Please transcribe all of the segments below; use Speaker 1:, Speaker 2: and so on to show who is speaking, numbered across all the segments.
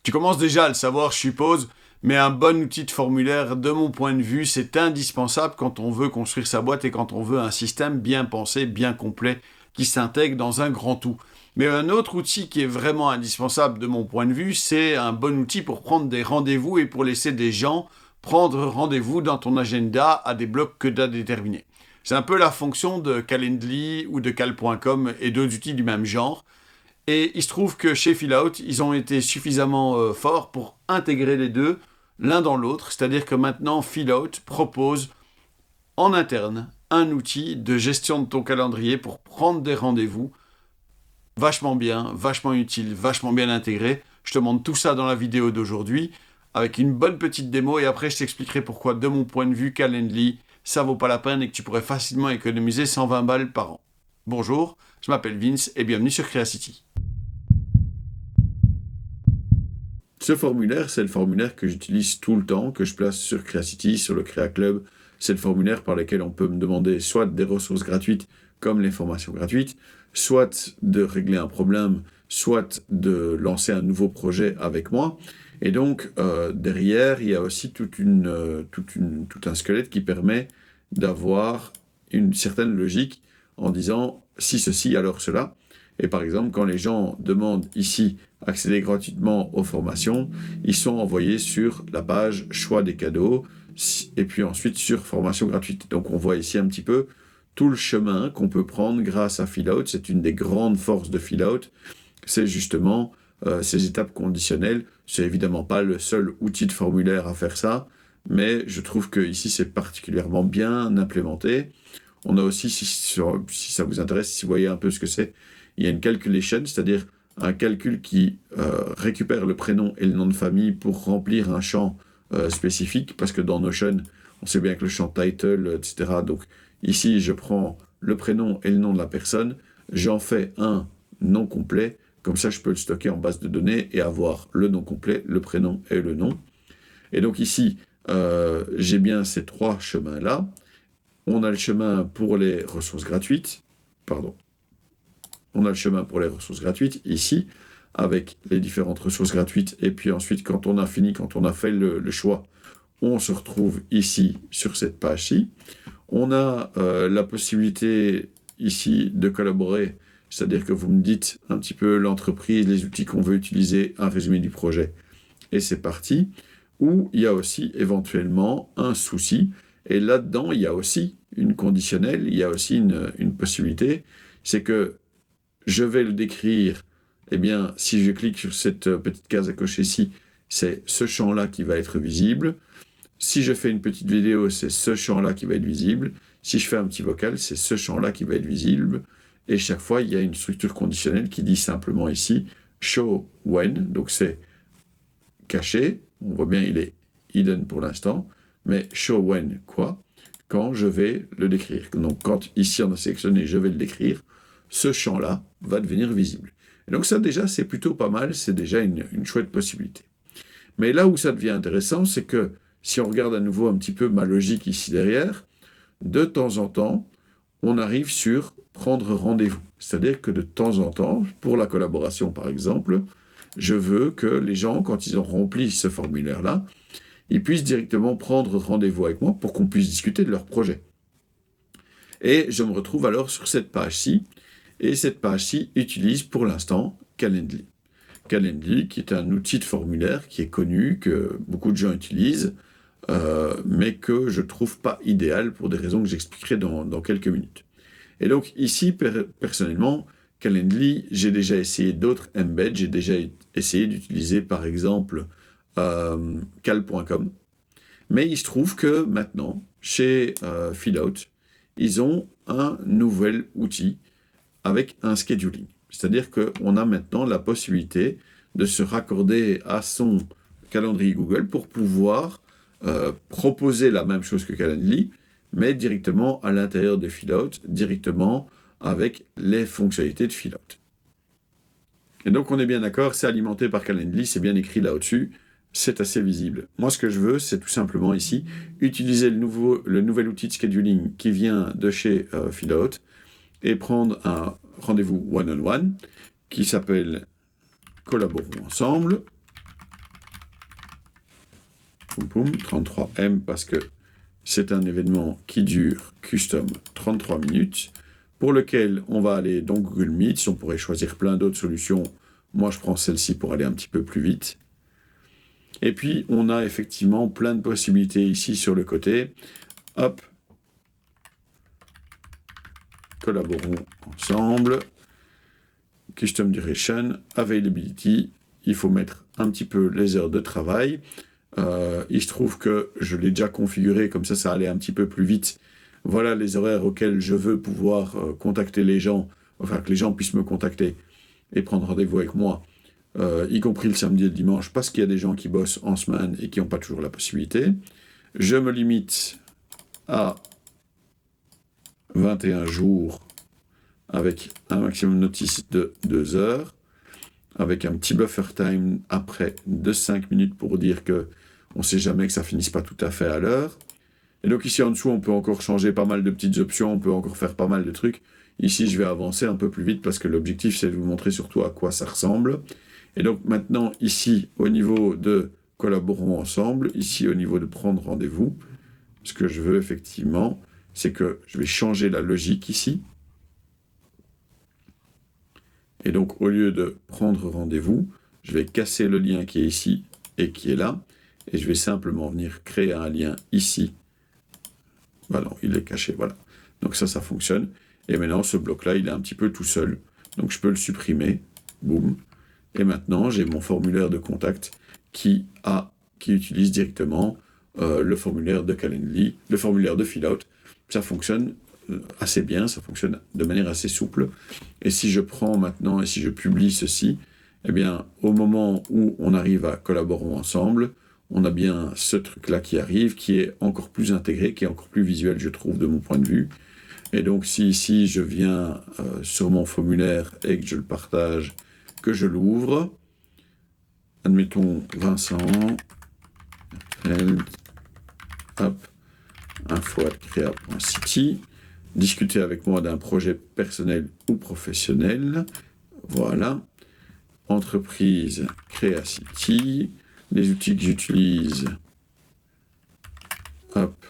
Speaker 1: Tu commences déjà à le savoir, je suppose, mais un bon outil de formulaire, de mon point de vue, c'est indispensable quand on veut construire sa boîte et quand on veut un système bien pensé, bien complet, qui s'intègre dans un grand tout. Mais un autre outil qui est vraiment indispensable de mon point de vue, c'est un bon outil pour prendre des rendez-vous et pour laisser des gens prendre rendez-vous dans ton agenda à des blocs que tu as déterminés. C'est un peu la fonction de Calendly ou de Cal.com et d'autres outils du même genre. Et il se trouve que chez Fillout, ils ont été suffisamment forts pour intégrer les deux l'un dans l'autre. C'est-à-dire que maintenant, Fillout propose en interne un outil de gestion de ton calendrier pour prendre des rendez-vous vachement bien, vachement utile, vachement bien intégré. Je te montre tout ça dans la vidéo d'aujourd'hui avec une bonne petite démo et après je t'expliquerai pourquoi, de mon point de vue, Calendly, ça vaut pas la peine et que tu pourrais facilement économiser 120 balles par an. Bonjour, je m'appelle Vince et bienvenue sur Creacity. Ce formulaire, c'est le formulaire que j'utilise tout le temps, que je place sur Creacity, sur le Crea Club. C'est le formulaire par lequel on peut me demander soit des ressources gratuites, comme les formations gratuites, soit de régler un problème, soit de lancer un nouveau projet avec moi. Et donc, derrière, il y a aussi tout un squelette qui permet d'avoir une certaine logique en disant si ceci, alors cela. Et par exemple, quand les gens demandent ici accéder gratuitement aux formations, ils sont envoyés sur la page choix des cadeaux et puis ensuite sur formation gratuite. Donc on voit ici un petit peu tout le chemin qu'on peut prendre grâce à Fillout. C'est une des grandes forces de Fillout. C'est justement ces étapes conditionnelles. C'est évidemment pas le seul outil de formulaire à faire ça, mais je trouve que ici c'est particulièrement bien implémenté. On a aussi, si ça vous intéresse, si vous voyez un peu ce que c'est, il y a une calculation, c'est-à-dire un calcul qui récupère le prénom et le nom de famille pour remplir un champ spécifique, parce que dans Notion, on sait bien que le champ title, etc. Donc ici, je prends le prénom et le nom de la personne, j'en fais un nom complet, comme ça je peux le stocker en base de données et avoir le nom complet, le prénom et le nom. Et donc ici, j'ai bien ces trois chemins-là. On a le chemin pour les ressources gratuites, On a le chemin pour les ressources gratuites, ici, avec les différentes ressources gratuites. Et puis ensuite, quand on a fini, quand on a fait le choix, on se retrouve ici, sur cette page-ci. On a la possibilité, ici, de collaborer. C'est-à-dire que vous me dites un petit peu l'entreprise, les outils qu'on veut utiliser, un résumé du projet. Et c'est parti. Ou il y a aussi, éventuellement, un souci. Et là-dedans, il y a aussi une conditionnelle, il y a aussi une possibilité. C'est que je vais le décrire, eh bien, si je clique sur cette petite case à cocher ici, c'est ce champ-là qui va être visible. Si je fais une petite vidéo, c'est ce champ-là qui va être visible. Si je fais un petit vocal, c'est ce champ-là qui va être visible. Et chaque fois, il y a une structure conditionnelle qui dit simplement ici « show when », donc c'est caché. On voit bien, il est hidden pour l'instant. Mais « show when » quoi ? Quand je vais le décrire. Donc, quand ici on a sélectionné « je vais le décrire », ce champ-là va devenir visible. Et donc ça déjà, c'est plutôt pas mal, c'est déjà une chouette possibilité. Mais là où ça devient intéressant, c'est que si on regarde à nouveau un petit peu ma logique ici derrière, de temps en temps, on arrive sur prendre rendez-vous. C'est-à-dire que de temps en temps, pour la collaboration par exemple, je veux que les gens, quand ils ont rempli ce formulaire-là, ils puissent directement prendre rendez-vous avec moi pour qu'on puisse discuter de leur projet. Et je me retrouve alors sur cette page-ci, et cette page-ci utilise pour l'instant Calendly. Calendly, qui est un outil de formulaire qui est connu, que beaucoup de gens utilisent, mais que je ne trouve pas idéal pour des raisons que j'expliquerai dans quelques minutes. Et donc ici, personnellement, Calendly, j'ai déjà essayé d'autres embeds, j'ai déjà essayé d'utiliser par exemple cal.com, mais il se trouve que maintenant, chez Fillout, ils ont un nouvel outil avec un scheduling. C'est-à-dire qu'on a maintenant la possibilité de se raccorder à son calendrier Google pour pouvoir proposer la même chose que Calendly, mais directement à l'intérieur de Fillout, directement avec les fonctionnalités de Fillout. Et donc on est bien d'accord, c'est alimenté par Calendly, c'est bien écrit là au-dessus, c'est assez visible. Moi ce que je veux, c'est tout simplement ici, utiliser le nouvel outil de scheduling qui vient de chez Fillout, et prendre un rendez-vous one-on-one qui s'appelle « Collaborons ensemble ». poum, poum, 33M parce que c'est un événement qui dure custom 33 minutes, pour lequel on va aller dans Google Meet. On pourrait choisir plein d'autres solutions. Moi, je prends celle-ci pour aller un petit peu plus vite. Et puis, on a effectivement plein de possibilités ici sur le côté. Hop. Collaborons ensemble. Custom Duration, Availability. Il faut mettre un petit peu les heures de travail. Il se trouve que je l'ai déjà configuré, comme ça allait un petit peu plus vite. Voilà les horaires auxquels je veux pouvoir contacter les gens, enfin que les gens puissent me contacter et prendre rendez-vous avec moi, y compris le samedi et le dimanche, parce qu'il y a des gens qui bossent en semaine et qui n'ont pas toujours la possibilité. Je me limite à 21 jours avec un maximum notice de 2 heures, avec un petit buffer time après de 5 minutes pour dire que on ne sait jamais que ça finisse pas tout à fait à l'heure. Et donc ici en dessous, on peut encore changer pas mal de petites options, on peut encore faire pas mal de trucs. Ici, je vais avancer un peu plus vite parce que l'objectif, c'est de vous montrer surtout à quoi ça ressemble. Et donc maintenant, ici, au niveau de collaborons ensemble, ici au niveau de prendre rendez-vous, ce que je veux effectivement, c'est que je vais changer la logique ici. Et donc, au lieu de prendre rendez-vous, je vais casser le lien qui est ici et qui est là. Et je vais simplement venir créer un lien ici. Bah non, il est caché, voilà. Donc ça fonctionne. Et maintenant, ce bloc-là, il est un petit peu tout seul. Donc je peux le supprimer. Boum. Et maintenant, j'ai mon formulaire de contact qui utilise directement le formulaire de Calendly, le formulaire de Fillout. Ça fonctionne assez bien, ça fonctionne de manière assez souple. Et si je prends maintenant et si je publie ceci, eh bien, au moment où on arrive à collaborer ensemble, on a bien ce truc-là qui arrive, qui est encore plus intégré, qui est encore plus visuel, je trouve, de mon point de vue. Et donc, si ici, je viens sur mon formulaire et que je le partage, que je l'ouvre, admettons Vincent, hop, info@crea.city, discuter avec moi d'un projet personnel ou professionnel, voilà, entreprise CreaCity, les outils que j'utilise, hop,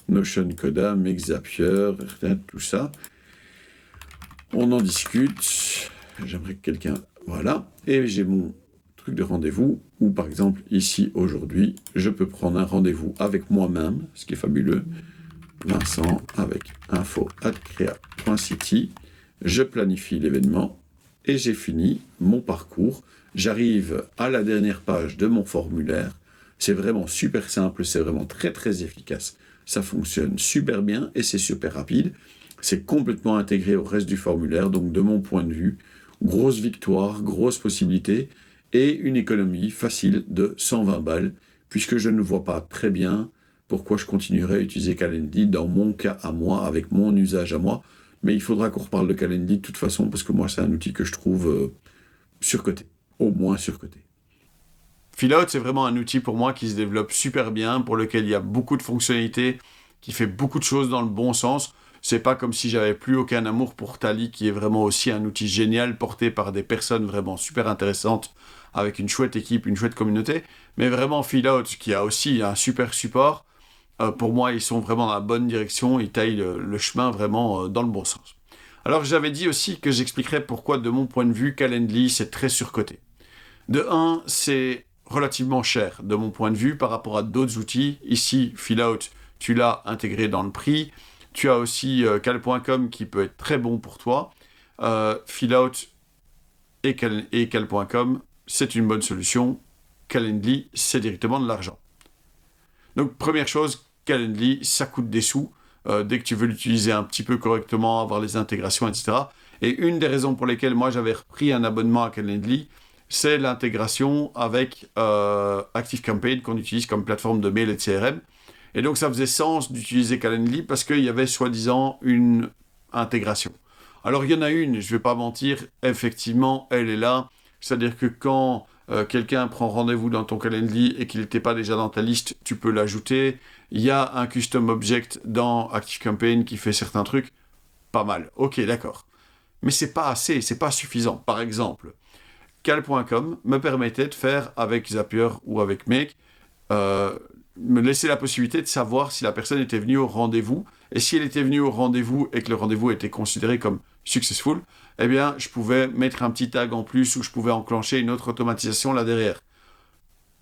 Speaker 1: Notion, Coda, Zapier, tout ça. On en discute. J'aimerais que quelqu'un... Voilà. Et j'ai mon truc de rendez-vous où, par exemple, ici, aujourd'hui, je peux prendre un rendez-vous avec moi-même, ce qui est fabuleux. Vincent avec info@crea.city. Je planifie l'événement et j'ai fini mon parcours. J'arrive à la dernière page de mon formulaire. C'est vraiment super simple, c'est vraiment très très efficace. Ça fonctionne super bien et c'est super rapide. C'est complètement intégré au reste du formulaire, donc de mon point de vue, grosse victoire, grosse possibilité et une économie facile de 120 balles, puisque je ne vois pas très bien pourquoi je continuerai à utiliser Calendly dans mon cas à moi, avec mon usage à moi. Mais il faudra qu'on reparle de Calendly de toute façon, parce que moi, c'est un outil que je trouve surcoté, au moins surcoté. Fillout, c'est vraiment un outil pour moi qui se développe super bien, pour lequel il y a beaucoup de fonctionnalités, qui fait beaucoup de choses dans le bon sens. C'est pas comme si j'avais plus aucun amour pour Tally, qui est vraiment aussi un outil génial, porté par des personnes vraiment super intéressantes, avec une chouette équipe, une chouette communauté. Mais vraiment Fillout, qui a aussi un super support, pour moi, ils sont vraiment dans la bonne direction, ils taillent le chemin vraiment dans le bon sens. Alors, j'avais dit aussi que j'expliquerais pourquoi, de mon point de vue, Calendly, c'est très surcoté. De 1, c'est relativement cher, de mon point de vue, par rapport à d'autres outils. Ici, Fillout, tu l'as intégré dans le prix. Tu as aussi Cal.com qui peut être très bon pour toi. Fillout et Cal.com, c'est une bonne solution. Calendly, c'est directement de l'argent. Donc, première chose, Calendly, ça coûte des sous. Dès que tu veux l'utiliser un petit peu correctement, avoir les intégrations, etc. Et une des raisons pour lesquelles moi j'avais repris un abonnement à Calendly, c'est l'intégration avec ActiveCampaign qu'on utilise comme plateforme de mail et de CRM. Et donc ça faisait sens d'utiliser Calendly parce qu'il y avait soi-disant une intégration. Alors il y en a une, je ne vais pas mentir, effectivement, elle est là. C'est-à-dire que quand quelqu'un prend rendez-vous dans ton Calendly et qu'il n'était pas déjà dans ta liste, tu peux l'ajouter. Il y a un custom object dans ActiveCampaign qui fait certains trucs. Pas mal. Ok, d'accord. Mais c'est pas assez, c'est pas suffisant. Par exemple, Cal.com me permettait de faire avec Zapier ou avec Make me laisser la possibilité de savoir si la personne était venue au rendez-vous. Et si elle était venue au rendez-vous et que le rendez-vous était considéré comme successful, eh bien, je pouvais mettre un petit tag en plus ou je pouvais enclencher une autre automatisation là derrière.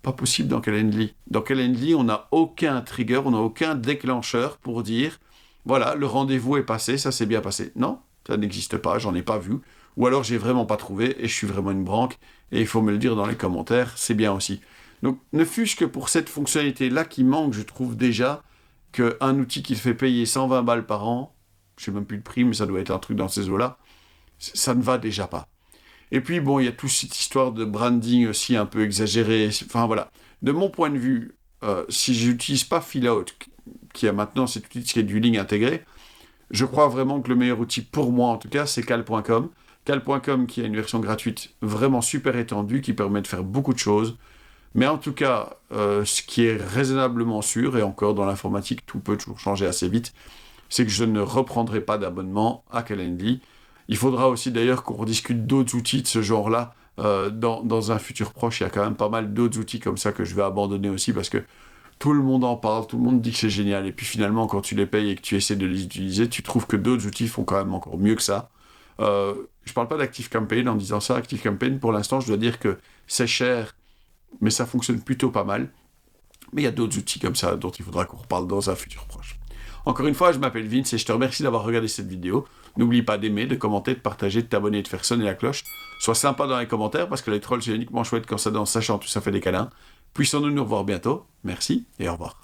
Speaker 1: Pas possible dans Calendly. Dans Calendly, on n'a aucun trigger, on n'a aucun déclencheur pour dire voilà, le rendez-vous est passé, ça s'est bien passé. Non, ça n'existe pas, j'en ai pas vu. Ou alors j'ai vraiment pas trouvé et je suis vraiment une branque et il faut me le dire dans les commentaires, c'est bien aussi. Donc, ne fût-ce que pour cette fonctionnalité-là qui manque, je trouve déjà qu'un outil qui te fait payer 120 balles par an, je sais même plus le prix, mais ça doit être un truc dans ces eaux-là, ça ne va déjà pas. Et puis, bon, il y a toute cette histoire de branding aussi un peu exagérée. Enfin, voilà. De mon point de vue, si je n'utilise pas Filout, qui a maintenant cet outil de scheduling intégré, je crois vraiment que le meilleur outil pour moi, en tout cas, c'est Cal.com. Cal.com qui a une version gratuite vraiment super étendue, qui permet de faire beaucoup de choses. Mais en tout cas, ce qui est raisonnablement sûr, et encore dans l'informatique, tout peut toujours changer assez vite, c'est que je ne reprendrai pas d'abonnement à Calendly. Il faudra aussi d'ailleurs qu'on rediscute d'autres outils de ce genre-là dans un futur proche. Il y a quand même pas mal d'autres outils comme ça que je vais abandonner aussi parce que tout le monde en parle, tout le monde dit que c'est génial. Et puis finalement, quand tu les payes et que tu essaies de les utiliser, tu trouves que d'autres outils font quand même encore mieux que ça. Je parle pas d'ActiveCampaign en disant ça. ActiveCampaign, pour l'instant, je dois dire que c'est cher, mais ça fonctionne plutôt pas mal. Mais il y a d'autres outils comme ça dont il faudra qu'on reparle dans un futur proche. Encore une fois, je m'appelle Vince et je te remercie d'avoir regardé cette vidéo. N'oublie pas d'aimer, de commenter, de partager, de t'abonner et de faire sonner la cloche. Sois sympa dans les commentaires parce que les trolls, c'est uniquement chouette quand ça danse, ça chante, tout ça fait des câlins. Puissons-nous nous revoir bientôt. Merci et au revoir.